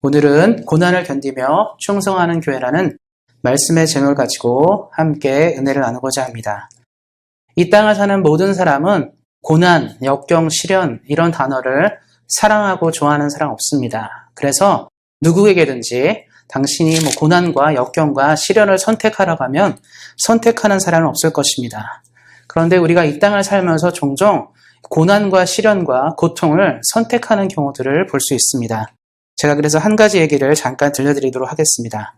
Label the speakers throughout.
Speaker 1: 오늘은 고난을 견디며 충성하는 교회라는 말씀의 제목을 가지고 함께 은혜를 나누고자 합니다. 이 땅을 사는 모든 사람은 고난, 역경, 시련 이런 단어를 사랑하고 좋아하는 사람 없습니다. 그래서 누구에게든지 당신이 고난과 역경과 시련을 선택하라고 하면 선택하는 사람은 없을 것입니다. 그런데 우리가 이 땅을 살면서 종종 고난과 시련과 고통을 선택하는 경우들을 볼 수 있습니다. 제가 그래서 한 가지 얘기를 잠깐 들려드리도록 하겠습니다.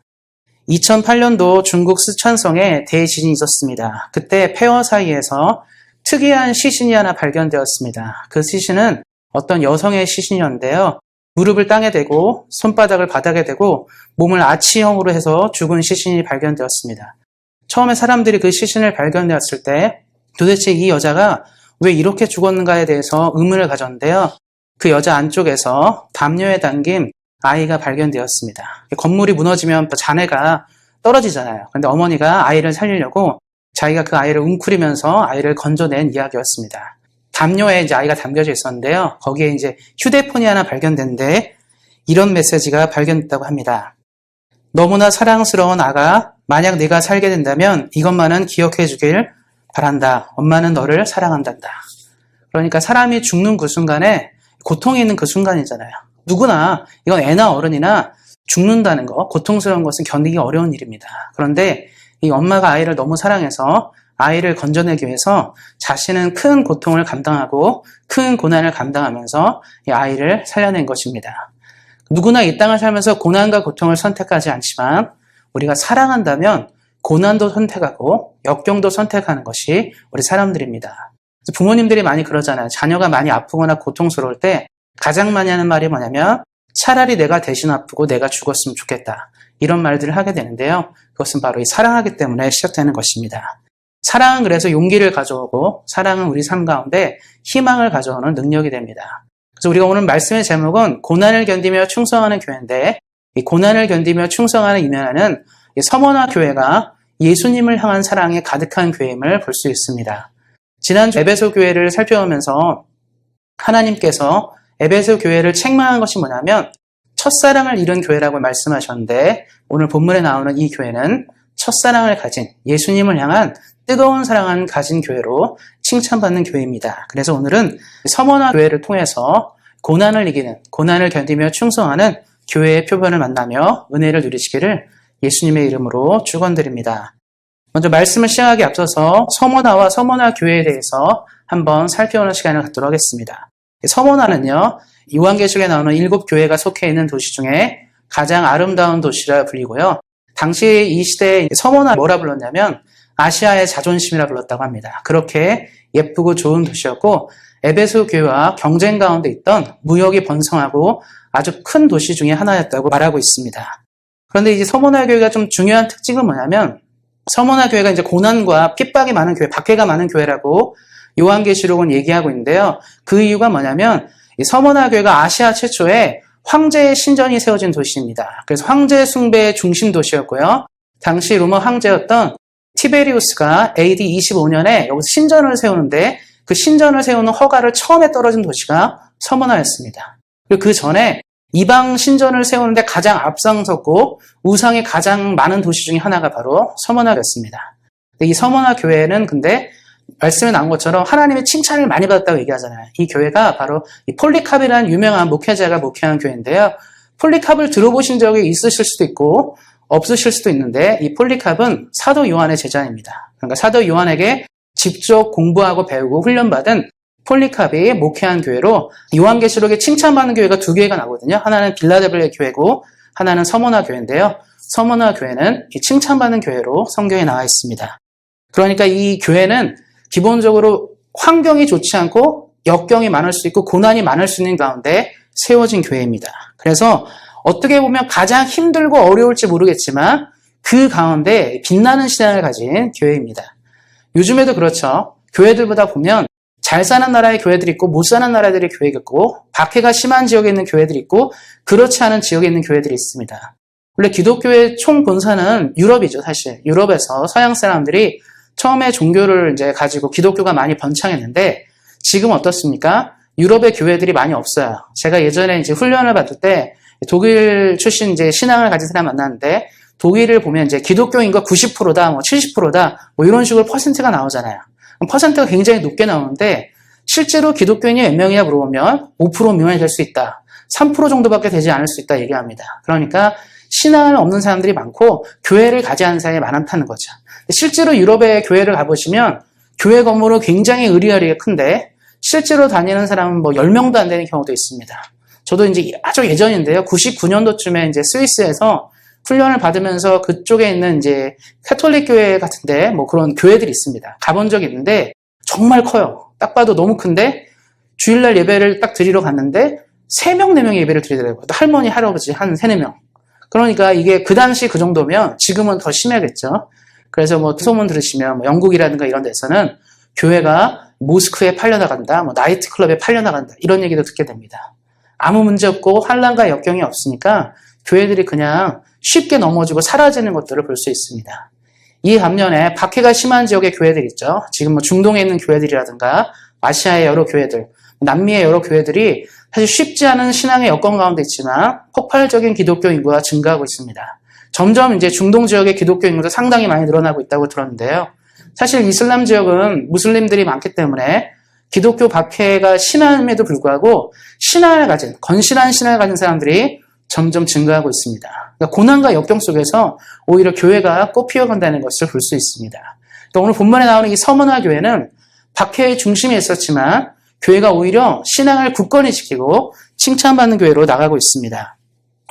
Speaker 1: 2008년도 중국 스촨성에 대지진이 있었습니다. 그때 폐허 사이에서 특이한 시신이 하나 발견되었습니다. 그 시신은 어떤 여성의 시신이었는데요. 무릎을 땅에 대고 손바닥을 바닥에 대고 몸을 아치형으로 해서 죽은 시신이 발견되었습니다. 처음에 사람들이 그 시신을 발견되었을 때 도대체 이 여자가 왜 이렇게 죽었는가에 대해서 의문을 가졌는데요. 그 여자 안쪽에서 담요에 담긴 아이가 발견되었습니다. 건물이 무너지면 잔해가 떨어지잖아요. 그런데 어머니가 아이를 살리려고 자기가 그 아이를 웅크리면서 아이를 건져낸 이야기였습니다. 담요에 이제 아이가 담겨져 있었는데요. 거기에 이제 휴대폰이 하나 발견됐는데 이런 메시지가 발견됐다고 합니다. 너무나 사랑스러운 아가, 만약 네가 살게 된다면 이것만은 기억해 주길 바란다. 엄마는 너를 사랑한단다. 그러니까 사람이 죽는 그 순간에 고통이 있는 그 순간이잖아요. 누구나 이건 애나 어른이나 죽는다는 거, 고통스러운 것은 견디기 어려운 일입니다. 그런데 이 엄마가 아이를 너무 사랑해서 아이를 건져내기 위해서 자신은 큰 고통을 감당하고 큰 고난을 감당하면서 이 아이를 살려낸 것입니다. 누구나 이 땅을 살면서 고난과 고통을 선택하지 않지만 우리가 사랑한다면 고난도 선택하고 역경도 선택하는 것이 우리 사람들입니다. 부모님들이 많이 그러잖아요. 자녀가 많이 아프거나 고통스러울 때 가장 많이 하는 말이 뭐냐면 차라리 내가 대신 아프고 내가 죽었으면 좋겠다. 이런 말들을 하게 되는데요. 그것은 바로 이 사랑하기 때문에 시작되는 것입니다. 사랑은 그래서 용기를 가져오고 사랑은 우리 삶 가운데 희망을 가져오는 능력이 됩니다. 그래서 우리가 오늘 말씀의 제목은 고난을 견디며 충성하는 교회인데 이 고난을 견디며 충성하는 이면에는 이 서머나 교회가 예수님을 향한 사랑에 가득한 교회임을 볼 수 있습니다. 지난주 에베소 교회를 살펴보면서 하나님께서 에베소 교회를 책망한 것이 뭐냐면 첫사랑을 잃은 교회라고 말씀하셨는데 오늘 본문에 나오는 이 교회는 첫사랑을 가진 예수님을 향한 뜨거운 사랑을 가진 교회로 칭찬받는 교회입니다. 그래서 오늘은 서머나 교회를 통해서 고난을 이기는, 고난을 견디며 충성하는 교회의 표본을 만나며 은혜를 누리시기를 예수님의 이름으로 축원드립니다. 먼저 말씀을 시작하기 앞서서 서머나와 서머나 교회에 대해서 한번 살펴보는 시간을 갖도록 하겠습니다. 서머나는요, 요한계시록에 나오는 7교회가 속해 있는 도시 중에 가장 아름다운 도시라 불리고요. 당시 이 시대에 서머나 뭐라 불렀냐면 아시아의 자존심이라 불렀다고 합니다. 그렇게 예쁘고 좋은 도시였고 에베소 교회와 경쟁 가운데 있던 무역이 번성하고 아주 큰 도시 중에 하나였다고 말하고 있습니다. 그런데 이제 서머나 교회가 좀 중요한 특징은 뭐냐면 서머나 교회가 이제 고난과 핍박이 많은 교회, 박해가 많은 교회라고 요한계시록은 얘기하고 있는데요. 그 이유가 뭐냐면 이 서머나 교회가 아시아 최초의 황제의 신전이 세워진 도시입니다. 그래서 황제 숭배의 중심 도시였고요. 당시 로마 황제였던 티베리우스가 AD 25년에 여기서 신전을 세우는데 그 신전을 세우는 허가를 처음에 떨어진 도시가 서머나였습니다. 그리고 그 전에 이방 신전을 세우는데 가장 앞장섰고 우상이 가장 많은 도시 중에 하나가 바로 서머나였습니다. 이 서머나 교회는 근데 말씀에 나온 것처럼 하나님의 칭찬을 많이 받았다고 얘기하잖아요. 이 교회가 바로 이 폴리캅이라는 유명한 목회자가 목회한 교회인데요. 폴리캅을 들어보신 적이 있으실 수도 있고 없으실 수도 있는데 이 폴리캅은 사도 요한의 제자입니다. 그러니까 사도 요한에게 직접 공부하고 배우고 훈련받은 폴리캅이 목회한 교회로 요한계시록에 칭찬받는 교회가 두 교회가 나거든요. 하나는 빌라델비아 교회고 하나는 서머나 교회인데요. 서머나 교회는 이 칭찬받는 교회로 성경에 나와 있습니다. 그러니까 이 교회는 기본적으로 환경이 좋지 않고 역경이 많을 수 있고 고난이 많을 수 있는 가운데 세워진 교회입니다. 그래서 어떻게 보면 가장 힘들고 어려울지 모르겠지만 그 가운데 빛나는 신앙을 가진 교회입니다. 요즘에도 그렇죠. 교회들보다 보면 잘 사는 나라의 교회들이 있고 못 사는 나라들의 교회가 있고 박해가 심한 지역에 있는 교회들이 있고 그렇지 않은 지역에 있는 교회들이 있습니다. 원래 기독교의 총 본사는 유럽이죠, 사실. 유럽에서 서양 사람들이 처음에 종교를 이제 가지고 기독교가 많이 번창했는데 지금 어떻습니까? 유럽의 교회들이 많이 없어요. 제가 예전에 이제 훈련을 받을 때 독일 출신 이제 신앙을 가진 사람 만났는데 독일을 보면 이제 기독교 인구가 90%다, 뭐 70%다, 뭐 이런 식으로 퍼센트가 나오잖아요. 퍼센트가 굉장히 높게 나오는데 실제로 기독교인이 몇 명이냐 물어보면 5% 미만이 될 수 있다. 3% 정도밖에 되지 않을 수 있다 얘기합니다. 그러니까 신앙을 없는 사람들이 많고 교회를 가지 않는 사람이 많다는 거죠. 실제로 유럽의 교회를 가보시면 교회 건물은 굉장히 의리의리하게 큰데 실제로 다니는 사람은 뭐 10명도 안 되는 경우도 있습니다. 저도 이제 아주 예전인데요. 99년도쯤에 이제 스위스에서 훈련을 받으면서 그쪽에 있는 이제 카톨릭 교회 같은데 뭐 그런 교회들이 있습니다. 가본 적이 있는데 정말 커요. 딱 봐도 너무 큰데 주일날 예배를 딱 드리러 갔는데 3명, 4명의 예배를 드리더라고요. 또 할머니, 할아버지 한 3, 4명. 그러니까 이게 그 당시 그 정도면 지금은 더 심하겠죠. 그래서 뭐 소문 들으시면 뭐 영국이라든가 이런 데서는 교회가 모스크에 팔려나간다, 뭐 나이트클럽에 팔려나간다 이런 얘기도 듣게 됩니다. 아무 문제 없고 환란과 역경이 없으니까 교회들이 그냥 쉽게 넘어지고 사라지는 것들을 볼 수 있습니다. 이 반면에 박해가 심한 지역의 교회들 있죠. 지금 뭐 중동에 있는 교회들이라든가 아시아의 여러 교회들, 남미의 여러 교회들이 사실 쉽지 않은 신앙의 여건 가운데 있지만 폭발적인 기독교 인구가 증가하고 있습니다. 점점 이제 중동 지역의 기독교 인구도 상당히 많이 늘어나고 있다고 들었는데요. 사실 이슬람 지역은 무슬림들이 많기 때문에 기독교 박해가 심함에도 불구하고 신앙을 가진, 건실한 신앙을 가진 사람들이 점점 증가하고 있습니다. 그러니까 고난과 역경 속에서 오히려 교회가 꽃피어간다는 것을 볼 수 있습니다. 또 오늘 본문에 나오는 이 서머나 교회는 박해의 중심에 있었지만 교회가 오히려 신앙을 굳건히 지키고 칭찬받는 교회로 나가고 있습니다.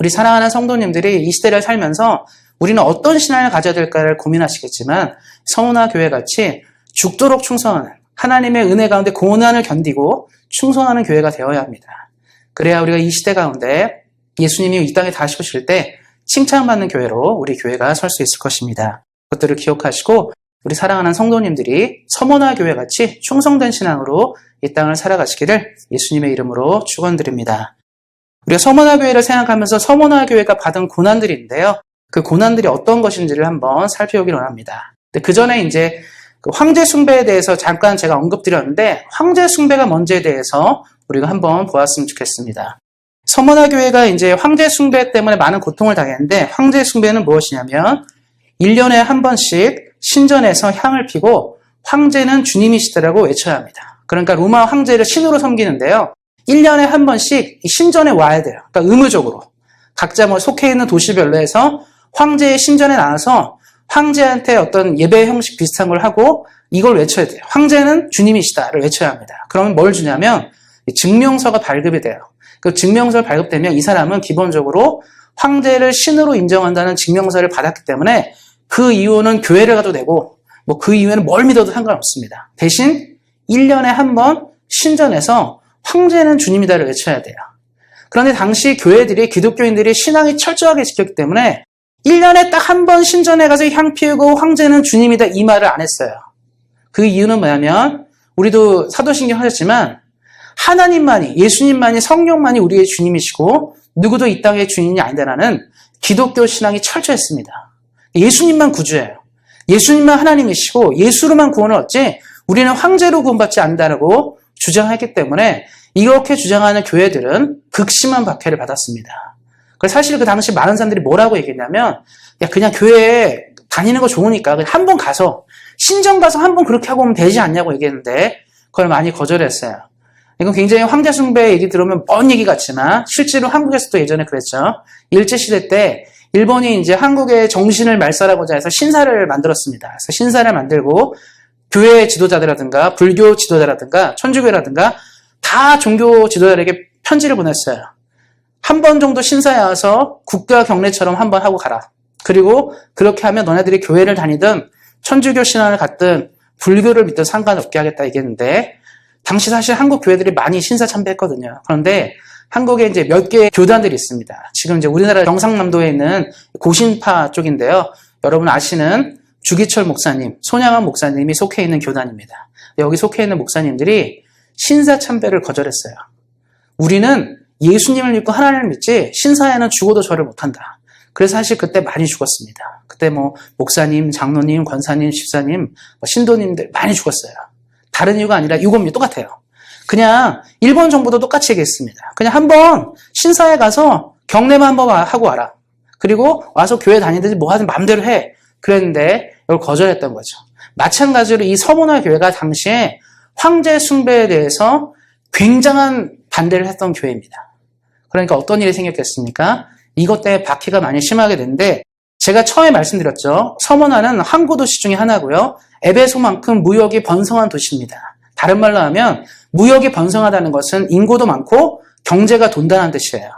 Speaker 1: 우리 사랑하는 성도님들이 이 시대를 살면서 우리는 어떤 신앙을 가져야 될까를 고민하시겠지만 서머나 교회 같이 죽도록 충성하는 하나님의 은혜 가운데 고난을 견디고 충성하는 교회가 되어야 합니다. 그래야 우리가 이 시대 가운데 예수님이 이 땅에 다시 오실 때 칭찬받는 교회로 우리 교회가 설 수 있을 것입니다. 그것들을 기억하시고 우리 사랑하는 성도님들이 서머나 교회 같이 충성된 신앙으로 이 땅을 살아가시기를 예수님의 이름으로 축원드립니다. 우리가 서머나 교회를 생각하면서 서머나 교회가 받은 고난들인데요. 그 고난들이 어떤 것인지를 한번 살펴보기로 합니다. 그 전에 이제 그 황제 숭배에 대해서 잠깐 제가 언급드렸는데 황제 숭배가 뭔지에 대해서 우리가 한번 보았으면 좋겠습니다. 서머나 교회가 이제 황제 숭배 때문에 많은 고통을 당했는데 황제 숭배는 무엇이냐면 1년에 한 번씩 신전에서 향을 피고 황제는 주님이시다라고 외쳐야 합니다. 그러니까 로마 황제를 신으로 섬기는데요. 1년에 한 번씩 신전에 와야 돼요. 그러니까 의무적으로 각자 뭐 속해 있는 도시별로 해서 황제의 신전에 나와서 황제한테 어떤 예배 형식 비슷한 걸 하고 이걸 외쳐야 돼요. 황제는 주님이시다를 외쳐야 합니다. 그러면 뭘 주냐면 증명서가 발급이 돼요. 그 증명서를 발급되면 이 사람은 기본적으로 황제를 신으로 인정한다는 증명서를 받았기 때문에 그 이후는 교회를 가도 되고 뭐 그 이후에는 뭘 믿어도 상관없습니다. 대신 1년에 한 번 신전에서 황제는 주님이다를 외쳐야 돼요. 그런데 당시 교회들이 기독교인들이 신앙이 철저하게 지켰기 때문에 1년에 딱 한 번 신전에 가서 향 피우고 황제는 주님이다 이 말을 안 했어요. 그 이유는 뭐냐면 우리도 사도신경 하셨지만 하나님만이, 예수님만이, 성령만이 우리의 주님이시고 누구도 이 땅의 주인이 아니다라는 기독교 신앙이 철저했습니다. 예수님만 구주예요. 예수님만 하나님이시고 예수로만 구원을 얻지 우리는 황제로 구원받지 않는다라고 주장했기 때문에 이렇게 주장하는 교회들은 극심한 박해를 받았습니다. 그래서 사실 그 당시 많은 사람들이 뭐라고 얘기했냐면 야 그냥 교회에 다니는 거 좋으니까 그냥 한 번 가서 신전 가서 한 번 그렇게 하고 오면 되지 않냐고 얘기했는데 그걸 많이 거절했어요. 이건 굉장히 황제 숭배 얘기 들으면 먼 얘기 같지만 실제로 한국에서도 예전에 그랬죠. 일제시대 때 일본이 이제 한국의 정신을 말살하고자 해서 신사를 만들었습니다. 그래서 신사를 만들고 교회 지도자들이라든가 불교 지도자라든가 천주교라든가 다 종교 지도자들에게 편지를 보냈어요. 한 번 정도 신사에 와서 국가 경례처럼 한 번 하고 가라. 그리고 그렇게 하면 너네들이 교회를 다니든 천주교 신앙을 갖든 불교를 믿든 상관없게 하겠다 얘기했는데 당시 사실 한국 교회들이 많이 신사 참배했거든요. 그런데 한국에 이제 몇 개의 교단들이 있습니다. 지금 이제 우리나라 경상남도에 있는 고신파 쪽인데요. 여러분 아시는 주기철 목사님, 손양원 목사님이 속해 있는 교단입니다. 여기 속해 있는 목사님들이 신사 참배를 거절했어요. 우리는 예수님을 믿고 하나님을 믿지 신사에는 죽어도 절을 못한다. 그래서 사실 그때 많이 죽었습니다. 그때 뭐 목사님, 장로님, 권사님, 집사님, 신도님들 많이 죽었어요. 다른 이유가 아니라 이겁니다. 똑같아요. 그냥 일본 정부도 똑같이 얘기했습니다. 그냥 한번 신사에 가서 경례만 한번 하고 와라. 그리고 와서 교회 다니든지 뭐 하든 마음대로 해. 그랬는데 이걸 거절했던 거죠. 마찬가지로 이 서문화 교회가 당시에 황제 숭배에 대해서 굉장한 반대를 했던 교회입니다. 그러니까 어떤 일이 생겼겠습니까? 이것 때문에 박해가 많이 심하게 됐는데 제가 처음에 말씀드렸죠. 서문화는 항구 도시 중에 하나고요. 에베소만큼 무역이 번성한 도시입니다. 다른 말로 하면 무역이 번성하다는 것은 인구도 많고 경제가 돈단한 뜻이에요.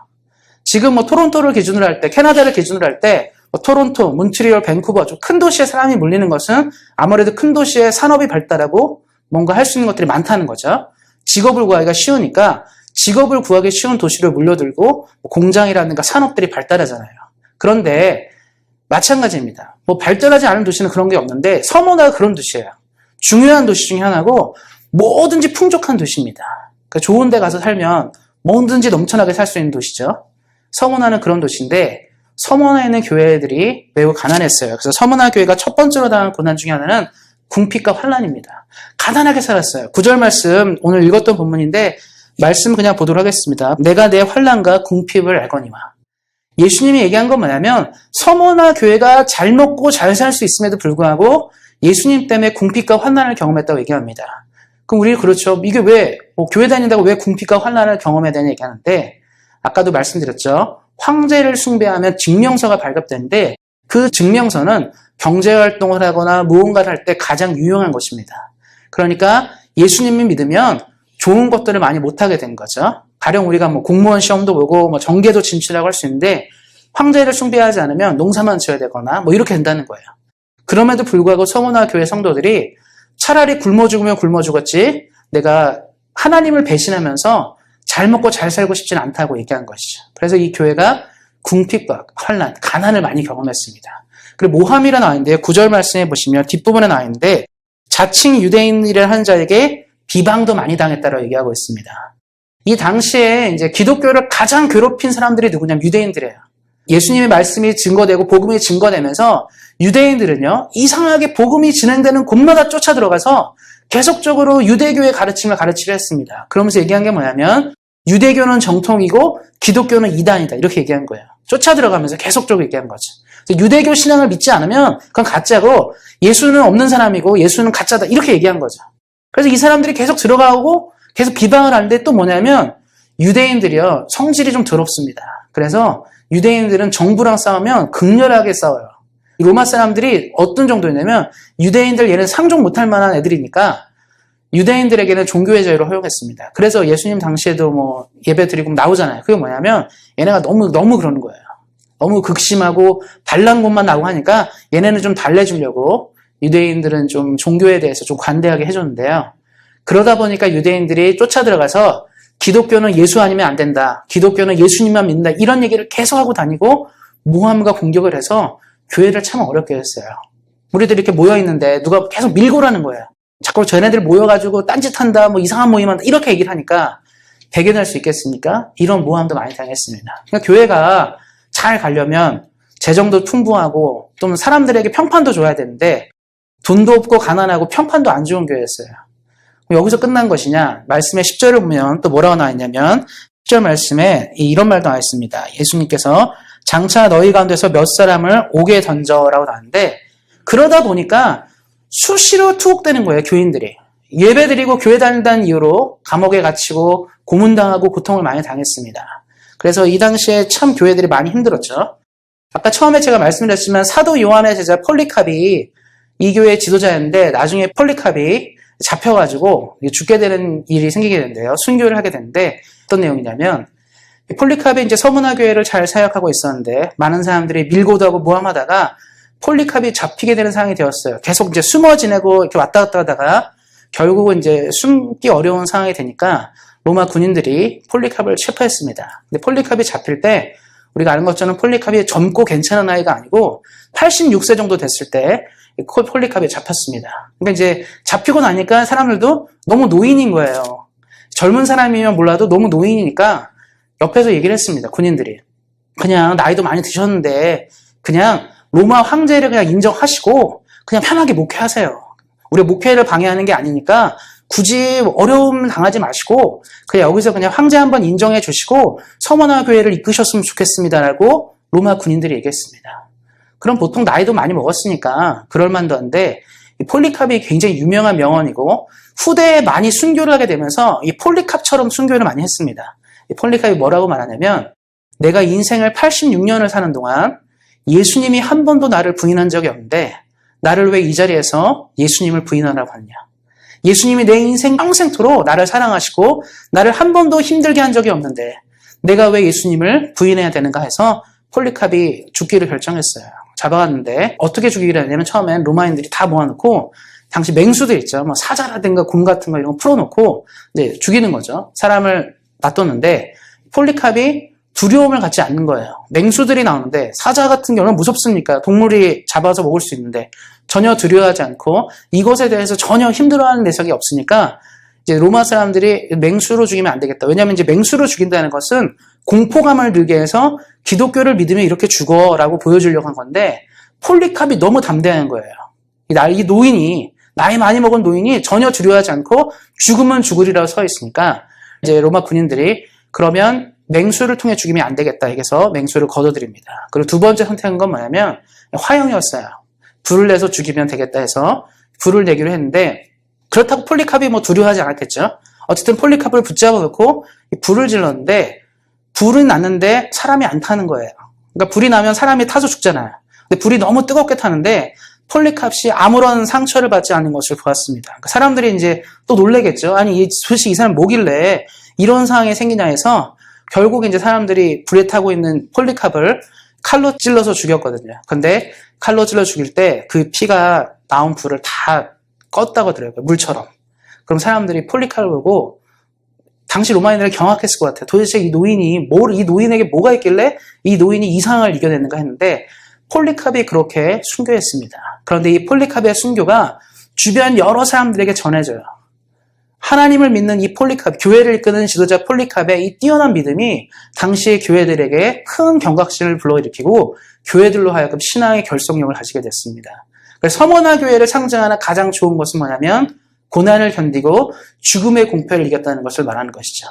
Speaker 1: 지금 토론토를 기준으로 할 때, 캐나다를 기준으로 할 때 토론토, 몬트리올, 밴쿠버 좀 큰 도시에 사람이 몰리는 것은 아무래도 큰 도시에 산업이 발달하고 뭔가 할 수 있는 것들이 많다는 거죠. 직업을 구하기가 쉬우니까 직업을 구하기 쉬운 도시로 몰려들고 공장이라든가 산업들이 발달하잖아요. 그런데 마찬가지입니다. 발달하지 않은 도시는 그런 게 없는데 서문화가 그런 도시예요. 중요한 도시 중에 하나고 뭐든지 풍족한 도시입니다. 그러니까 좋은 데 가서 살면 뭐든지 넘쳐나게 살 수 있는 도시죠. 서문화는 그런 도시인데 서문화에 있는 교회들이 매우 가난했어요. 그래서 서문화 교회가 첫 번째로 당한 고난 중에 하나는 궁핍과 환난입니다. 가난하게 살았어요. 9절 말씀 오늘 읽었던 본문인데 말씀 그냥 보도록 하겠습니다. 내가 내 환난과 궁핍을 알거니와. 예수님이 얘기한 건 뭐냐면 서문화 교회가 잘 먹고 잘 살 수 있음에도 불구하고 예수님 때문에 궁핍과 환난을 경험했다고 얘기합니다. 그럼 우리 그렇죠. 이게 왜 교회 다닌다고 왜 궁핍과 환난을 경험해야 되냐 얘기하는데 아까도 말씀드렸죠. 황제를 숭배하면 증명서가 발급되는데 그 증명서는 경제활동을 하거나 무언가를 할 때 가장 유용한 것입니다. 그러니까 예수님을 믿으면 좋은 것들을 많이 못하게 된 거죠. 가령 우리가 공무원 시험도 보고 정계도 진출하고 할 수 있는데 황제를 숭배하지 않으면 농사만 지어야 되거나 이렇게 된다는 거예요. 그럼에도 불구하고 서문화 교회 성도들이 차라리 굶어 죽으면 굶어 죽었지 내가 하나님을 배신하면서 잘 먹고 잘 살고 싶지는 않다고 얘기한 것이죠. 그래서 이 교회가 궁핍과 환난, 가난을 많이 경험했습니다. 그리고 모함이라 나와 있는데 9절 말씀에 보시면 뒷부분에 나와 있는데 자칭 유대인이라 하는 자에게 비방도 많이 당했다고 얘기하고 있습니다. 이 당시에 이제 기독교를 가장 괴롭힌 사람들이 누구냐면 유대인들이에요. 예수님의 말씀이 증거되고 복음이 증거되면서 유대인들은요 이상하게 복음이 진행되는 곳마다 쫓아 들어가서 계속적으로 유대교의 가르침을 가르치려 했습니다. 그러면서 얘기한 게 뭐냐면 유대교는 정통이고 기독교는 이단이다 이렇게 얘기한 거예요. 쫓아 들어가면서 계속적으로 얘기한 거죠. 유대교 신앙을 믿지 않으면 그건 가짜고 예수는 없는 사람이고 예수는 가짜다 이렇게 얘기한 거죠. 그래서 이 사람들이 계속 들어가고 계속 비방을 하는데 또 뭐냐면 유대인들이요 성질이 좀 더럽습니다. 그래서 유대인들은 정부랑 싸우면 극렬하게 싸워요. 로마 사람들이 어떤 정도였냐면 유대인들 얘는 상종 못할 만한 애들이니까 유대인들에게는 종교의 자유를 허용했습니다. 그래서 예수님 당시에도 예배 드리고 나오잖아요. 그게 뭐냐면 얘네가 너무 그러는 거예요. 너무 극심하고 발난 곳만 나오고 하니까 얘네는 좀 달래주려고 유대인들은 좀 종교에 대해서 좀 관대하게 해줬는데요. 그러다 보니까 유대인들이 쫓아 들어가서 기독교는 예수 아니면 안 된다. 기독교는 예수님만 믿는다. 이런 얘기를 계속하고 다니고 모함과 공격을 해서 교회를 참 어렵게 했어요. 우리들이 이렇게 모여있는데 누가 계속 밀고라는 거예요. 자꾸 쟤네들 모여가지고 딴짓한다, 이상한 모임한다 이렇게 얘기를 하니까 대견할 수 있겠습니까? 이런 모함도 많이 당했습니다. 그러니까 교회가 잘 가려면 재정도 풍부하고 또 사람들에게 평판도 줘야 되는데 돈도 없고 가난하고 평판도 안 좋은 교회였어요. 여기서 끝난 것이냐? 말씀의 10절을 보면 또 뭐라고 나와 있냐면 10절 말씀에 이런 말도 나와 있습니다. 예수님께서 장차 너희 가운데서 몇 사람을 옥에 던져라고 나왔는데 그러다 보니까 수시로 투옥되는 거예요. 교인들이. 예배드리고 교회 다닌다는 이유로 감옥에 갇히고 고문당하고 고통을 많이 당했습니다. 그래서 이 당시에 참 교회들이 많이 힘들었죠. 아까 처음에 제가 말씀드렸지만 사도 요한의 제자 폴리캅이 이 교회의 지도자였는데 나중에 폴리캅이 잡혀가지고 죽게 되는 일이 생기게 되는데요. 순교를 하게 되는데 어떤 내용이냐면 폴리캅이 이제 서문화 교회를 잘 사역하고 있었는데 많은 사람들이 밀고도 하고 모함하다가 폴리캅이 잡히게 되는 상황이 되었어요. 계속 이제 숨어 지내고 이렇게 왔다 갔다 하다가 결국은 이제 숨기 어려운 상황이 되니까 로마 군인들이 폴리캅을 체포했습니다. 근데 폴리캅이 잡힐 때 우리가 아는 것처럼 폴리캅이 젊고 괜찮은 아이가 아니고 86세 정도 됐을 때 폴리캅이 잡혔습니다. 그러니까 이제 잡히고 나니까 사람들도 너무 노인인 거예요. 젊은 사람이면 몰라도 너무 노인이니까 옆에서 얘기를 했습니다. 군인들이. 그냥 나이도 많이 드셨는데 그냥 로마 황제를 그냥 인정하시고 그냥 편하게 목회하세요. 우리 목회를 방해하는 게 아니니까 굳이 어려움 당하지 마시고 그냥 여기서 그냥 황제 한번 인정해 주시고 서머나 교회를 이끄셨으면 좋겠습니다라고 로마 군인들이 얘기했습니다. 그럼 보통 나이도 많이 먹었으니까 그럴만도 한데 이 폴리캅이 굉장히 유명한 명언이고 후대에 많이 순교를 하게 되면서 이 폴리캅처럼 순교를 많이 했습니다. 이 폴리캅이 뭐라고 말하냐면 내가 인생을 86년을 사는 동안 예수님이 한 번도 나를 부인한 적이 없는데 나를 왜 이 자리에서 예수님을 부인하라고 하느냐. 예수님이 내 인생 평생토록 나를 사랑하시고 나를 한 번도 힘들게 한 적이 없는데 내가 왜 예수님을 부인해야 되는가 해서 폴리캅이 죽기를 결정했어요. 잡아갔는데 어떻게 죽이기로 했냐면 처음엔 로마인들이 다 모아놓고 당시 맹수들 있죠. 뭐 사자라든가 곰 같은 거 이런 거 풀어놓고 이제 죽이는 거죠. 사람을 놔뒀는데 폴리캅이 두려움을 갖지 않는 거예요. 맹수들이 나오는데 사자 같은 경우는 무섭습니까? 동물이 잡아서 먹을 수 있는데 전혀 두려워하지 않고 이것에 대해서 전혀 힘들어하는 내색이 없으니까 이제 로마 사람들이 맹수로 죽이면 안 되겠다. 왜냐하면 이제 맹수로 죽인다는 것은 공포감을 들게 해서 기독교를 믿으면 이렇게 죽어라고 보여주려고 한 건데 폴리캅이 너무 담대한 거예요. 이 노인이 나이 많이 먹은 노인이 전혀 두려워하지 않고 죽으면 죽으리라고 서 있으니까 이제 로마 군인들이 그러면 맹수를 통해 죽이면 안 되겠다 해서 맹수를 걷어들입니다. 그리고 두 번째 선택한 건 뭐냐면 화형이었어요. 불을 내서 죽이면 되겠다 해서 불을 내기로 했는데 그렇다고 폴리캅이 뭐 두려워하지 않았겠죠. 어쨌든 폴리캅을 붙잡아 놓고 불을 질렀는데 불은 났는데 사람이 안 타는 거예요. 그러니까 불이 나면 사람이 타서 죽잖아요. 근데 불이 너무 뜨겁게 타는데 폴리캅이 아무런 상처를 받지 않는 것을 보았습니다. 그러니까 사람들이 이제 또 놀래겠죠. 아니 도대체 이 사람 뭐길래 이런 상황이 생기냐 해서 결국 이제 사람들이 불에 타고 있는 폴리캅을 칼로 찔러서 죽였거든요. 근데 칼로 찔러 죽일 때 그 피가 나온 불을 다 껐다고 하더라고요. 물처럼. 그럼 사람들이 폴리캅을 보고 당시 로마인들은 경악했을 것 같아요. 도대체 이 노인에게 뭐가 있길래 이 노인이 이 상황을 이겨냈는가 했는데 폴리캅이 그렇게 순교했습니다. 그런데 이 폴리캅의 순교가 주변 여러 사람들에게 전해져요. 하나님을 믿는 이 폴리캅, 교회를 이끄는 지도자 폴리캅의 이 뛰어난 믿음이 당시의 교회들에게 큰 경각심을 불러일으키고 교회들로 하여금 신앙의 결속력을 가지게 됐습니다. 그래서 서머나 교회를 상징하는 가장 좋은 것은 뭐냐면 고난을 견디고 죽음의 공포를 이겼다는 것을 말하는 것이죠.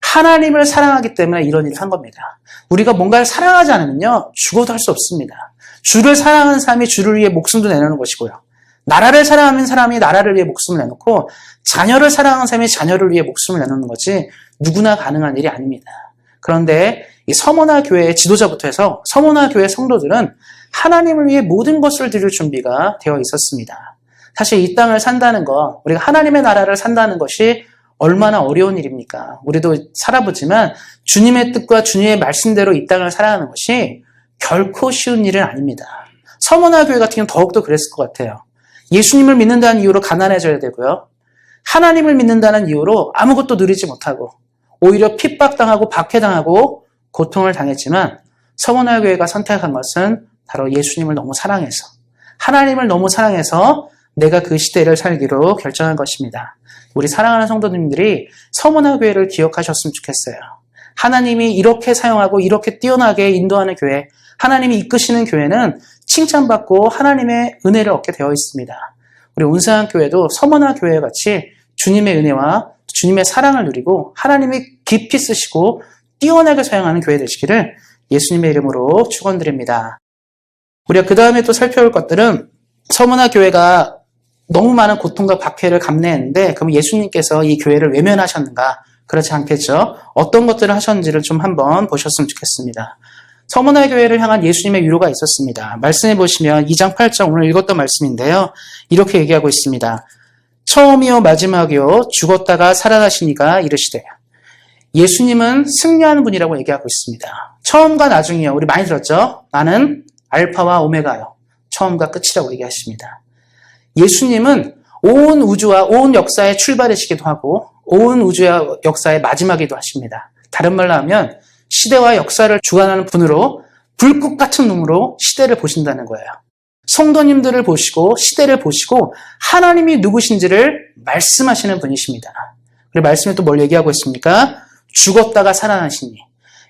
Speaker 1: 하나님을 사랑하기 때문에 이런 일을 한 겁니다. 우리가 뭔가를 사랑하지 않으면요, 죽어도 할 수 없습니다. 주를 사랑하는 사람이 주를 위해 목숨도 내놓는 것이고요. 나라를 사랑하는 사람이 나라를 위해 목숨을 내놓고 자녀를 사랑하는 사람이 자녀를 위해 목숨을 내놓는 것이 누구나 가능한 일이 아닙니다. 그런데 이 서머나 교회의 지도자부터 해서 서머나 교회 성도들은 하나님을 위해 모든 것을 드릴 준비가 되어 있었습니다. 사실 이 땅을 산다는 것, 우리가 하나님의 나라를 산다는 것이 얼마나 어려운 일입니까? 우리도 살아보지만 주님의 뜻과 주님의 말씀대로 이 땅을 살아가는 것이 결코 쉬운 일은 아닙니다. 서머나 교회 같은 경우는 더욱더 그랬을 것 같아요. 예수님을 믿는다는 이유로 가난해져야 되고요. 하나님을 믿는다는 이유로 아무것도 누리지 못하고 오히려 핍박당하고 박해당하고 고통을 당했지만 서머나 교회가 선택한 것은 바로 예수님을 너무 사랑해서 하나님을 너무 사랑해서 내가 그 시대를 살기로 결정한 것입니다. 우리 사랑하는 성도님들이 서머나 교회를 기억하셨으면 좋겠어요. 하나님이 이렇게 사용하고 이렇게 뛰어나게 인도하는 교회, 하나님이 이끄시는 교회는 칭찬받고 하나님의 은혜를 얻게 되어 있습니다. 우리 온상한 교회도 서머나 교회와 같이 주님의 은혜와 주님의 사랑을 누리고 하나님이 깊이 쓰시고 뛰어나게 사용하는 교회 되시기를 예수님의 이름으로 축원드립니다. 우리가 그 다음에 또 살펴볼 것들은 서머나 교회가 너무 많은 고통과 박해를 감내했는데 그럼 예수님께서 이 교회를 외면하셨는가? 그렇지 않겠죠. 어떤 것들을 하셨는지를 좀 한번 보셨으면 좋겠습니다. 서머나 교회를 향한 예수님의 위로가 있었습니다. 말씀해 보시면 2장 8절 오늘 읽었던 말씀인데요. 이렇게 얘기하고 있습니다. 처음이요 마지막이요 죽었다가 살아나시니가 이르시되. 예수님은 승리하는 분이라고 얘기하고 있습니다. 처음과 나중이요. 우리 많이 들었죠? 나는 알파와 오메가요. 처음과 끝이라고 얘기하십니다. 예수님은 온 우주와 온 역사의 출발이시기도 하고 온 우주와 역사의 마지막이기도 하십니다. 다른 말로 하면 시대와 역사를 주관하는 분으로 불꽃 같은 눈으로 시대를 보신다는 거예요. 성도님들을 보시고 시대를 보시고 하나님이 누구신지를 말씀하시는 분이십니다. 그리고 말씀에 또 뭘 얘기하고 있습니까? 죽었다가 살아나시니.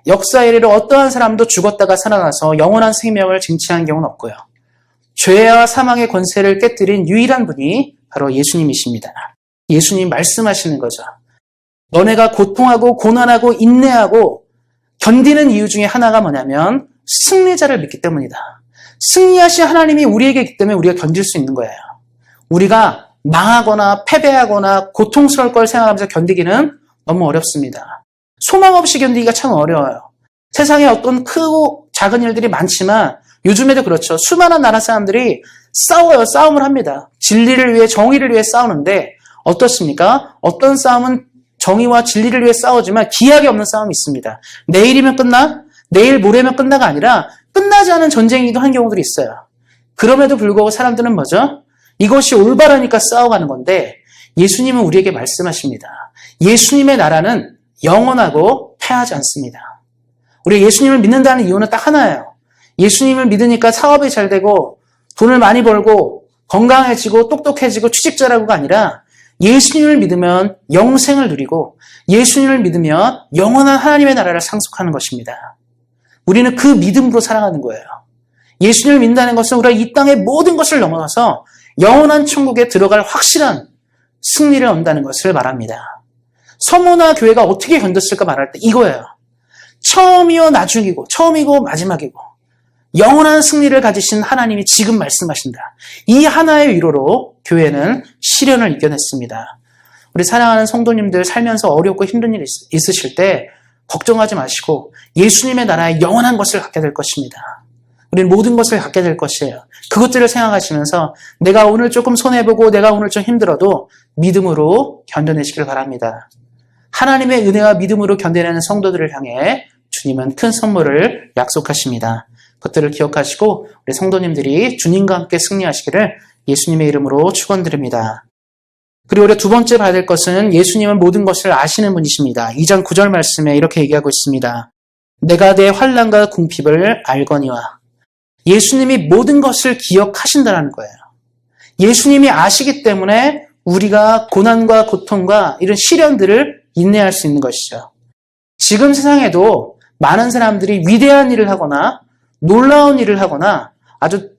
Speaker 1: 역사에 이르러 어떠한 사람도 죽었다가 살아나서 영원한 생명을 쟁취한 경우는 없고요. 죄와 사망의 권세를 깨뜨린 유일한 분이 바로 예수님이십니다. 예수님이 말씀하시는 거죠. 너네가 고통하고 고난하고 인내하고 견디는 이유 중에 하나가 뭐냐면 승리자를 믿기 때문이다. 승리하신 하나님이 우리에게 있기 때문에 우리가 견딜 수 있는 거예요. 우리가 망하거나 패배하거나 고통스러울 걸 생각하면서 견디기는 너무 어렵습니다. 소망 없이 견디기가 참 어려워요. 세상에 어떤 크고 작은 일들이 많지만 요즘에도 그렇죠. 수많은 나라 사람들이 싸워요. 싸움을 합니다. 진리를 위해 정의를 위해 싸우는데 어떻습니까? 어떤 싸움은 정의와 진리를 위해 싸우지만 기약이 없는 싸움이 있습니다. 내일이면 끝나? 내일 모레면 끝나가 아니라 끝나지 않은 전쟁이기도 한 경우들이 있어요. 그럼에도 불구하고 사람들은 뭐죠? 이것이 올바르니까 싸워가는 건데 예수님은 우리에게 말씀하십니다. 예수님의 나라는 영원하고 패하지 않습니다. 우리가 예수님을 믿는다는 이유는 딱 하나예요. 예수님을 믿으니까 사업이 잘 되고 돈을 많이 벌고 건강해지고 똑똑해지고 취직자라고가 아니라 예수님을 믿으면 영생을 누리고 예수님을 믿으면 영원한 하나님의 나라를 상속하는 것입니다. 우리는 그 믿음으로 살아가는 거예요. 예수님을 믿는다는 것은 우리가 이 땅의 모든 것을 넘어서서 영원한 천국에 들어갈 확실한 승리를 얻는다는 것을 말합니다. 서모나 교회가 어떻게 견뎠을까 말할 때 이거예요. 처음이요 나중이고 처음이고 마지막이고 영원한 승리를 가지신 하나님이 지금 말씀하신다. 이 하나의 위로로 교회는 시련을 이겨냈습니다. 우리 사랑하는 성도님들 살면서 어렵고 힘든 일이 있으실 때 걱정하지 마시고 예수님의 나라의 영원한 것을 갖게 될 것입니다. 우리는 모든 것을 갖게 될 것이에요. 그것들을 생각하시면서 내가 오늘 조금 손해보고 내가 오늘 좀 힘들어도 믿음으로 견뎌내시길 바랍니다. 하나님의 은혜와 믿음으로 견뎌내는 성도들을 향해 주님은 큰 선물을 약속하십니다. 그것들을 기억하시고 우리 성도님들이 주님과 함께 승리하시기를 예수님의 이름으로 축원드립니다. 그리고 우리가 두 번째 봐야 될 것은 예수님은 모든 것을 아시는 분이십니다. 2장 9절 말씀에 이렇게 얘기하고 있습니다. 내가 내 환난과 궁핍을 알거니와. 예수님이 모든 것을 기억하신다는 거예요. 예수님이 아시기 때문에 우리가 고난과 고통과 이런 시련들을 인내할 수 있는 것이죠. 지금 세상에도 많은 사람들이 위대한 일을 하거나 놀라운 일을 하거나 아주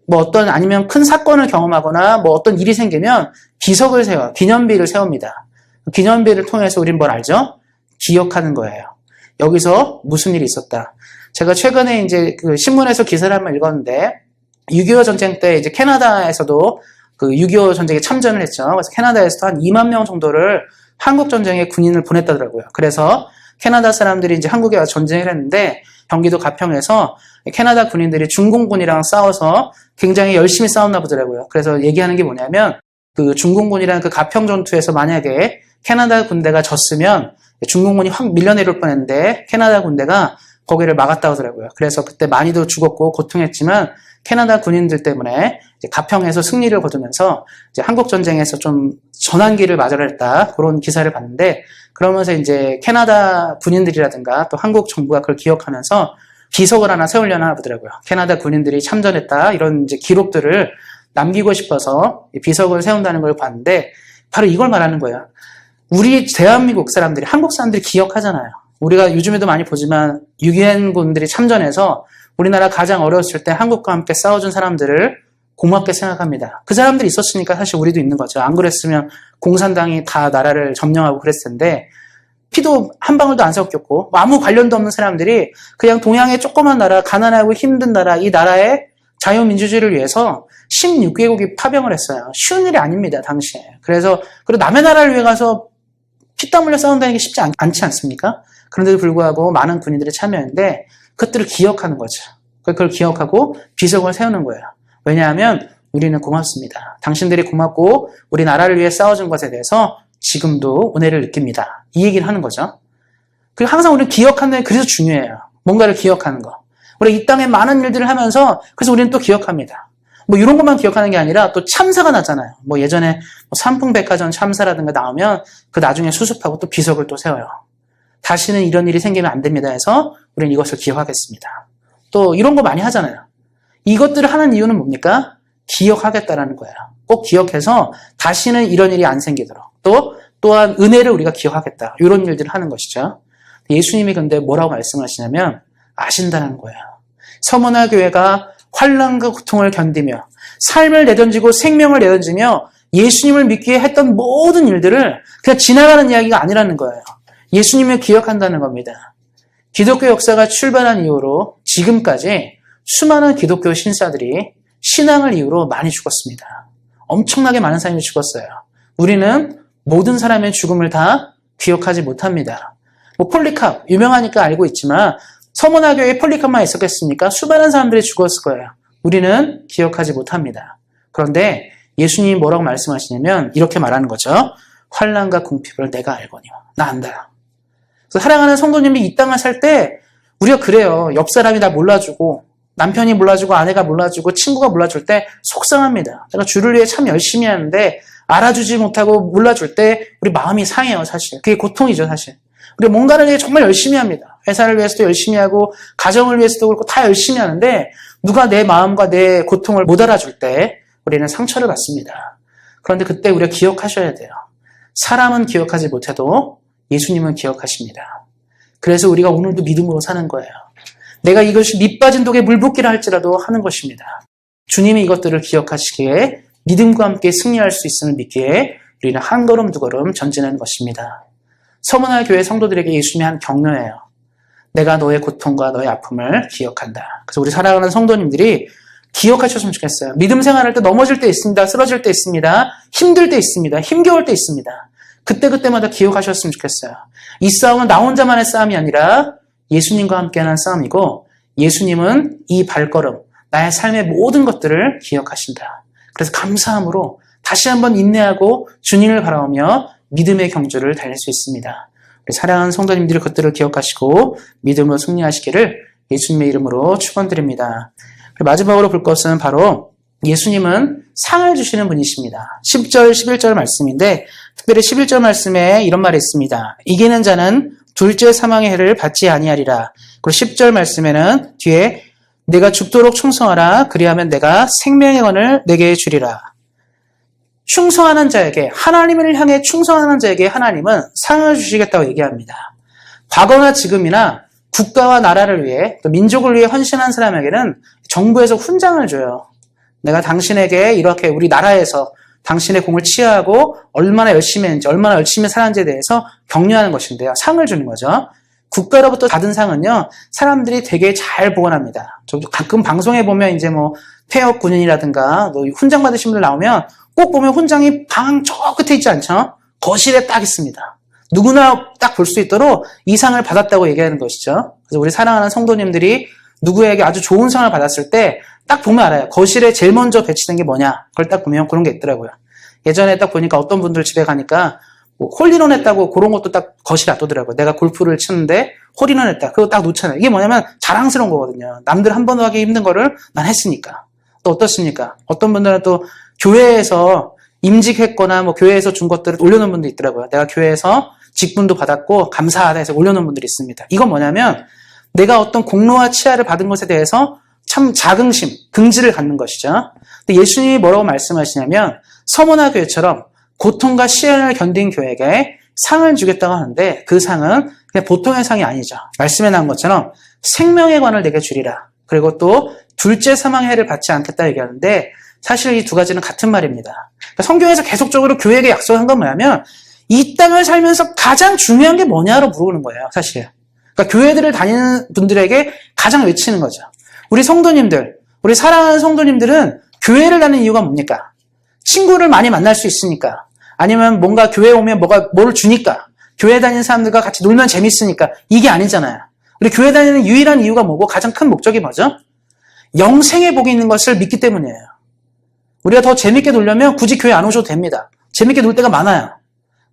Speaker 1: 아니면 큰 사건을 경험하거나 어떤 일이 생기면 비석을 세워 기념비를 세웁니다. 기념비를 통해서 우리는 뭘 알죠? 기억하는 거예요. 여기서 무슨 일이 있었다. 제가 최근에 이제 그 신문에서 기사를 한번 읽었는데 6.25 전쟁 때 이제 캐나다에서도 그 6.25 전쟁에 참전을 했죠. 그래서 캐나다에서도 한 2만 명 정도를 한국 전쟁에 군인을 보냈다더라고요. 그래서 캐나다 사람들이 이제 한국에 와서 전쟁을 했는데 경기도 가평에서 캐나다 군인들이 중공군이랑 싸워서 굉장히 열심히 싸웠나 보더라고요. 그래서 얘기하는 게 뭐냐면 그 중공군이랑 그 가평 전투에서 만약에 캐나다 군대가 졌으면 중공군이 확 밀려내릴 뻔했는데 캐나다 군대가 거기를 막았다고 하더라고요. 그래서 그때 많이도 죽었고 고통했지만 캐나다 군인들 때문에 이제 가평에서 승리를 거두면서 이제 한국 전쟁에서 좀 전환기를 맞이를 했다. 그런 기사를 봤는데 그러면서 이제 캐나다 군인들이라든가 또 한국 정부가 그걸 기억하면서 비석을 하나 세우려나 보더라고요. 캐나다 군인들이 참전했다. 이런 이제 기록들을 남기고 싶어서 비석을 세운다는 걸 봤는데 바로 이걸 말하는 거예요. 우리 대한민국 사람들이, 한국 사람들이 기억하잖아요. 우리가 요즘에도 많이 보지만 유엔군들이 참전해서 우리나라 가장 어려웠을 때 한국과 함께 싸워준 사람들을 고맙게 생각합니다. 그 사람들이 있었으니까 사실 우리도 있는 거죠. 안 그랬으면 공산당이 다 나라를 점령하고 그랬을 텐데 피도 한 방울도 안 섞였고 아무 관련도 없는 사람들이 그냥 동양의 조그만 나라, 가난하고 힘든 나라, 이 나라의 자유민주주의를 위해서 16개국이 파병을 했어요. 쉬운 일이 아닙니다, 당시에. 그래서 그리고 남의 나라를 위해 가서 피땀 흘려 싸운다는 게 쉽지 않지 않습니까? 그런데도 불구하고 많은 군인들이 참여했는데 그것들을 기억하는 거죠. 그걸 기억하고 비석을 세우는 거예요. 왜냐하면 우리는 고맙습니다. 당신들이 고맙고 우리 나라를 위해 싸워준 것에 대해서 지금도 은혜를 느낍니다. 이 얘기를 하는 거죠. 그리고 항상 우리는 기억하는 게 그래서 중요해요. 뭔가를 기억하는 거. 우리 이 땅에 많은 일들을 하면서 그래서 우리는 또 기억합니다. 이런 것만 기억하는 게 아니라 또 참사가 나잖아요. 예전에 삼풍백화점 참사라든가 나오면 그 나중에 수습하고 또 비석을 또 세워요. 다시는 이런 일이 생기면 안 됩니다 해서 우리는 이것을 기억하겠습니다. 또 이런 거 많이 하잖아요. 이것들을 하는 이유는 뭡니까? 기억하겠다라는 거예요. 꼭 기억해서 다시는 이런 일이 안 생기도록 또한 은혜를 우리가 기억하겠다. 이런 일들을 하는 것이죠. 예수님이 근데 뭐라고 말씀하시냐면 아신다는 거예요. 서문화 교회가 환난과 고통을 견디며 삶을 내던지고 생명을 내던지며 예수님을 믿기 위해 했던 모든 일들을 그냥 지나가는 이야기가 아니라는 거예요. 예수님을 기억한다는 겁니다. 기독교 역사가 출발한 이후로 지금까지 수많은 기독교 신사들이 신앙을 이유로 많이 죽었습니다. 엄청나게 많은 사람이 죽었어요. 우리는 모든 사람의 죽음을 다 기억하지 못합니다. 폴리캅, 유명하니까 알고 있지만 서문화교에 폴리캅만 있었겠습니까? 수많은 사람들이 죽었을 거예요. 우리는 기억하지 못합니다. 그런데 예수님이 뭐라고 말씀하시냐면 이렇게 말하는 거죠. 환난과 궁핍을 내가 알거니와. 나 안다. 그래서 사랑하는 성도님이 이 땅을 살 때 우리가 그래요. 옆 사람이 나 몰라주고 남편이 몰라주고 아내가 몰라주고 친구가 몰라줄 때 속상합니다. 내가 주를 위해 참 열심히 하는데 알아주지 못하고 몰라줄 때 우리 마음이 상해요. 사실. 그게 고통이죠. 사실. 우리가 뭔가를 위해 정말 열심히 합니다. 회사를 위해서도 열심히 하고 가정을 위해서도 그렇고 다 열심히 하는데 누가 내 마음과 내 고통을 못 알아줄 때 우리는 상처를 받습니다. 그런데 그때 우리가 기억하셔야 돼요. 사람은 기억하지 못해도 예수님은 기억하십니다. 그래서 우리가 오늘도 믿음으로 사는 거예요. 내가 이것이 밑 빠진 독에 물 붓기라 할지라도 하는 것입니다. 주님이 이것들을 기억하시기에 믿음과 함께 승리할 수 있음을 믿기에 우리는 한 걸음 두 걸음 전진하는 것입니다. 서문화 교회 성도들에게 예수님이 한 격려예요. 내가 너의 고통과 너의 아픔을 기억한다. 그래서 우리 사랑하는 성도님들이 기억하셨으면 좋겠어요. 믿음 생활할 때 넘어질 때 있습니다. 쓰러질 때 있습니다. 힘들 때 있습니다. 힘겨울 때 있습니다. 그때마다 기억하셨으면 좋겠어요. 이 싸움은 나 혼자만의 싸움이 아니라 예수님과 함께하는 싸움이고 예수님은 이 발걸음, 나의 삶의 모든 것들을 기억하신다. 그래서 감사함으로 다시 한번 인내하고 주님을 바라보며 믿음의 경주를 달릴 수 있습니다. 사랑하는 성도님들이 그것들을 기억하시고 믿음으로 승리하시기를 예수님의 이름으로 축원드립니다. 마지막으로 볼 것은 바로 예수님은 상을 주시는 분이십니다. 10절, 11절 말씀인데 특별히 11절 말씀에 이런 말이 있습니다. 이기는 자는 둘째 사망의 해를 받지 아니하리라. 그리고 10절 말씀에는 뒤에 내가 죽도록 충성하라. 그리하면 내가 생명의 권을 내게 주리라. 충성하는 자에게, 하나님을 향해 충성하는 자에게 하나님은 상을 주시겠다고 얘기합니다. 과거나 지금이나 국가와 나라를 위해 또 민족을 위해 헌신한 사람에게는 정부에서 훈장을 줘요. 내가 당신에게 이렇게 우리 나라에서 당신의 공을 치하하고 얼마나 열심히 했는지, 얼마나 열심히 살았는지에 대해서 격려하는 것인데요. 상을 주는 거죠. 국가로부터 받은 상은요, 사람들이 되게 잘 보관합니다. 저도 가끔 방송에 보면 이제 퇴역 군인이라든가 훈장 받으신 분들 나오면 꼭 보면 훈장이 방 저 끝에 있지 않죠? 거실에 딱 있습니다. 누구나 딱 볼 수 있도록 이 상을 받았다고 얘기하는 것이죠. 그래서 우리 사랑하는 성도님들이 누구에게 아주 좋은 상을 받았을 때 딱 보면 알아요. 거실에 제일 먼저 배치된 게 뭐냐. 그걸 딱 보면 그런 게 있더라고요. 예전에 딱 보니까 어떤 분들 집에 가니까 홀인원 했다고 그런 것도 딱 거실에 놔두더라고요. 내가 골프를 치는데 홀인원 했다. 그거 딱 놓잖아요. 이게 뭐냐면 자랑스러운 거거든요. 남들 한 번도 하기 힘든 거를 난 했으니까. 또 어떻습니까? 어떤 분들은 또 교회에서 임직했거나 교회에서 준 것들을 올려놓은 분도 있더라고요. 내가 교회에서 직분도 받았고 감사하다 해서 올려놓은 분들이 있습니다. 이건 뭐냐면 내가 어떤 공로와 치하를 받은 것에 대해서 참 자긍심, 긍지를 갖는 것이죠. 근데 예수님이 뭐라고 말씀하시냐면 서문화 교회처럼 고통과 시련을 견딘 교회에게 상을 주겠다고 하는데 그 상은 그냥 보통의 상이 아니죠. 말씀에 나온 것처럼 생명의 관을 내게 주리라. 그리고 또 둘째 사망의 해를 받지 않겠다 얘기하는데 사실 이 두 가지는 같은 말입니다. 그러니까 성경에서 계속적으로 교회에게 약속한 건 뭐냐면 이 땅을 살면서 가장 중요한 게 뭐냐로 물어보는 거예요. 사실. 그러니까 교회들을 다니는 분들에게 가장 외치는 거죠. 우리 성도님들, 우리 사랑하는 성도님들은 교회를 다니는 이유가 뭡니까? 친구를 많이 만날 수 있으니까. 아니면 뭔가 교회에 오면 뭘 주니까. 교회 다니는 사람들과 같이 놀면 재밌으니까. 이게 아니잖아요. 우리 교회 다니는 유일한 이유가 뭐고 가장 큰 목적이 뭐죠? 영생의 복이 있는 것을 믿기 때문이에요. 우리가 더 재밌게 놀려면 굳이 교회 안 오셔도 됩니다. 재밌게 놀 때가 많아요.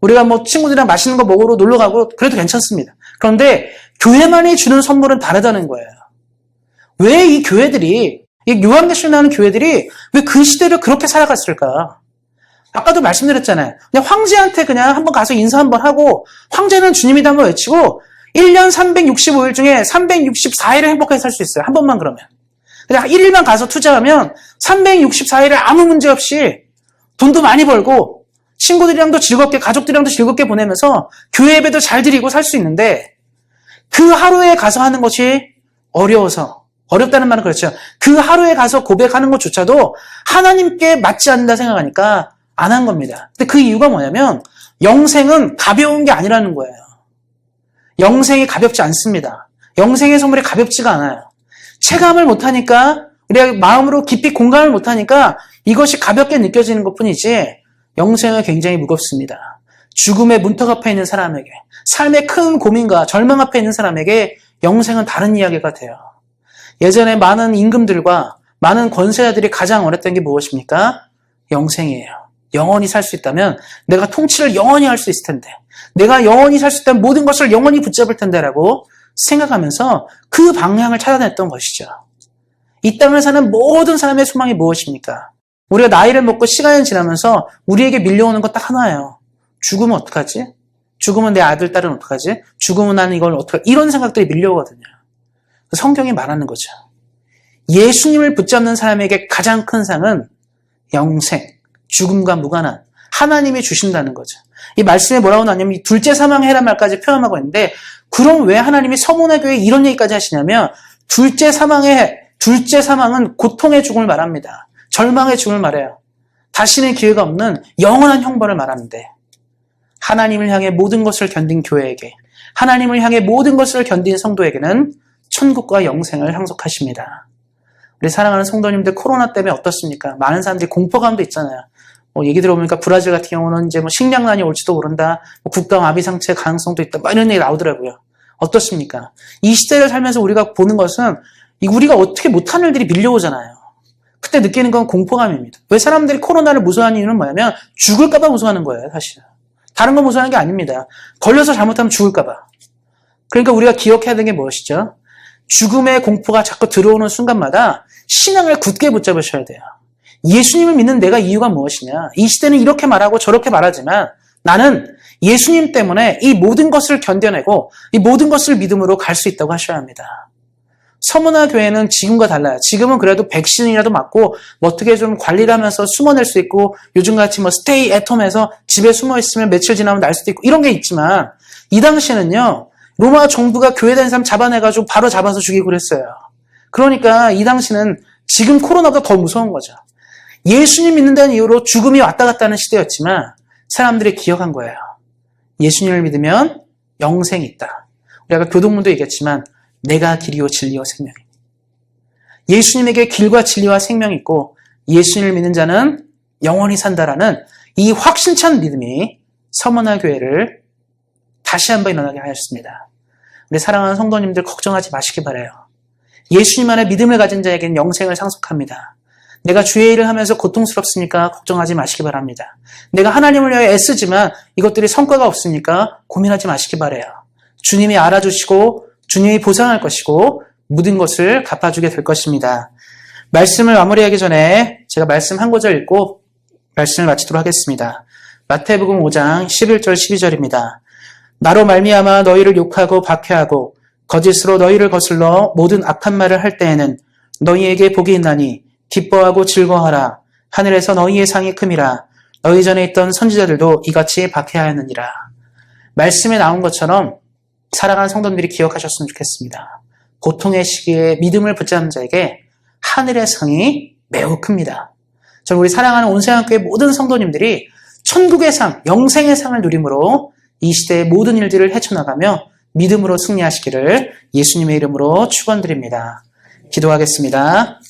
Speaker 1: 우리가 친구들이랑 맛있는 거 먹으러 놀러 가고 그래도 괜찮습니다. 그런데 교회만이 주는 선물은 다르다는 거예요. 왜 이 교회들이, 이 요한계시록 나오는 교회들이 왜 그 시대를 그렇게 살아갔을까? 아까도 말씀드렸잖아요. 그냥 황제한테 그냥 한번 가서 인사 한번 하고 황제는 주님이다 한번 외치고 1년 365일 중에 364일을 행복하게 살 수 있어요. 한 번만 그러면. 그냥 1일만 가서 투자하면 364일을 아무 문제 없이 돈도 많이 벌고 친구들이랑도 즐겁게, 가족들이랑도 즐겁게 보내면서 교회 예배도 잘 드리고 살 수 있는데 그 하루에 가서 하는 것이 어렵다는 말은 그렇죠. 그 하루에 가서 고백하는 것조차도 하나님께 맞지 않는다 생각하니까 안 한 겁니다. 근데 그 이유가 뭐냐면 영생은 가벼운 게 아니라는 거예요. 영생이 가볍지 않습니다. 영생의 선물이 가볍지가 않아요. 체감을 못하니까, 우리가 마음으로 깊이 공감을 못하니까 이것이 가볍게 느껴지는 것뿐이지 영생은 굉장히 무겁습니다. 죽음의 문턱 앞에 있는 사람에게, 삶의 큰 고민과 절망 앞에 있는 사람에게 영생은 다른 이야기가 돼요. 예전에 많은 임금들과 많은 권세자들이 가장 원했던 게 무엇입니까? 영생이에요. 영원히 살 수 있다면 내가 통치를 영원히 할 수 있을 텐데, 내가 영원히 살 수 있다면 모든 것을 영원히 붙잡을 텐데라고 생각하면서 그 방향을 찾아냈던 것이죠. 이 땅을 사는 모든 사람의 소망이 무엇입니까? 우리가 나이를 먹고 시간이 지나면서 우리에게 밀려오는 것 딱 하나예요. 죽으면 어떡하지? 죽으면 내 아들, 딸은 어떡하지? 죽으면 나는 이걸 어떡하지? 이런 생각들이 밀려오거든요. 성경이 말하는 거죠. 예수님을 붙잡는 사람에게 가장 큰 상은 영생, 죽음과 무관한 하나님이 주신다는 거죠. 이 말씀에 뭐라고 나오냐면 이 둘째 사망의 해란 말까지 표현하고 있는데, 그럼 왜 하나님이 서문화 교회에 이런 얘기까지 하시냐면 둘째 사망은 고통의 죽음을 말합니다. 절망의 죽음을 말해요. 다시는 기회가 없는 영원한 형벌을 말하는데, 하나님을 향해 모든 것을 견딘 교회에게, 하나님을 향해 모든 것을 견딘 성도에게는 천국과 영생을 상속하십니다. 우리 사랑하는 성도님들, 코로나 때문에 어떻습니까? 많은 사람들이 공포감도 있잖아요. 얘기 들어보니까 브라질 같은 경우는 이제 식량난이 올지도 모른다, 국가 아비 상처의 가능성도 있다, 이런 얘기 나오더라고요. 어떻습니까? 이 시대를 살면서 우리가 보는 것은 우리가 어떻게 못한 일들이 밀려오잖아요. 그때 느끼는 건 공포감입니다. 왜 사람들이 코로나를 무서워하는 이유는 뭐냐면 죽을까봐 무서워하는 거예요, 사실. 다른 거 무서워하는 게 아닙니다. 걸려서 잘못하면 죽을까봐. 그러니까 우리가 기억해야 되는 게 무엇이죠? 죽음의 공포가 자꾸 들어오는 순간마다 신앙을 굳게 붙잡으셔야 돼요. 예수님을 믿는 내가 이유가 무엇이냐? 이 시대는 이렇게 말하고 저렇게 말하지만 나는 예수님 때문에 이 모든 것을 견뎌내고 이 모든 것을 믿음으로 갈 수 있다고 하셔야 합니다. 서문화 교회는 지금과 달라요. 지금은 그래도 백신이라도 맞고 어떻게 좀 관리를 하면서 숨어낼 수 있고, 요즘같이 스테이 애텀해서 집에 숨어 있으면 며칠 지나면 날 수도 있고 이런 게 있지만, 이 당시에는요, 로마 정부가 교회 다니는 사람 잡아내가지고 바로 잡아서 죽이고 그랬어요. 그러니까 이 당시는 지금 코로나보다 더 무서운 거죠. 예수님 믿는다는 이유로 죽음이 왔다 갔다 하는 시대였지만 사람들이 기억한 거예요. 예수님을 믿으면 영생이 있다. 우리 아까 교동문도 얘기했지만 내가 길이요 진리요 생명이다. 예수님에게 길과 진리와 생명이 있고 예수님을 믿는 자는 영원히 산다라는 이 확신찬 믿음이 서문화 교회를 다시 한번 일어나게 하였습니다. 우리 사랑하는 성도님들 걱정하지 마시기 바라요. 예수님 안에 믿음을 가진 자에게는 영생을 상속합니다. 내가 주의 일을 하면서 고통스럽습니까? 걱정하지 마시기 바랍니다. 내가 하나님을 위하여 애쓰지만 이것들이 성과가 없습니까? 고민하지 마시기 바라요. 주님이 알아주시고 주님이 보상할 것이고 모든 것을 갚아주게 될 것입니다. 말씀을 마무리하기 전에 제가 말씀 한 구절 읽고 말씀을 마치도록 하겠습니다. 마태복음 5장 11절 12절입니다. 나로 말미암아 너희를 욕하고 박해하고 거짓으로 너희를 거슬러 모든 악한 말을 할 때에는 너희에게 복이 있나니 기뻐하고 즐거워하라. 하늘에서 너희의 상이 큼이라. 너희 전에 있던 선지자들도 이같이 박해하였느니라. 말씀에 나온 것처럼 사랑하는 성도님들이 기억하셨으면 좋겠습니다. 고통의 시기에 믿음을 붙잡는 자에게 하늘의 상이 매우 큽니다. 저는 우리 사랑하는 온세상교회 모든 성도님들이 천국의 상, 영생의 상을 누림으로 이 시대의 모든 일들을 헤쳐나가며 믿음으로 승리하시기를 예수님의 이름으로 축원드립니다. 기도하겠습니다.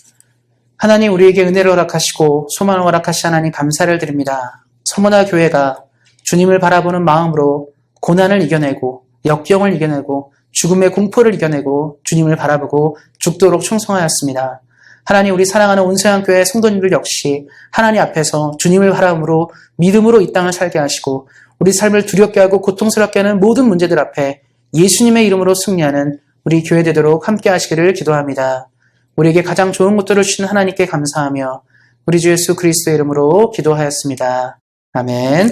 Speaker 1: 하나님, 우리에게 은혜를 허락하시고 소망을 허락하신 하나님 감사를 드립니다. 서문화 교회가 주님을 바라보는 마음으로 고난을 이겨내고 역경을 이겨내고 죽음의 공포를 이겨내고 주님을 바라보고 죽도록 충성하였습니다. 하나님, 우리 사랑하는 온세상교회 성도님들 역시 하나님 앞에서 주님을 바라보므로 믿음으로 이 땅을 살게 하시고 우리 삶을 두렵게 하고 고통스럽게 하는 모든 문제들 앞에 예수님의 이름으로 승리하는 우리 교회 되도록 함께 하시기를 기도합니다. 우리에게 가장 좋은 것들을 주신 하나님께 감사하며 우리 주 예수 그리스도의 이름으로 기도하였습니다. 아멘.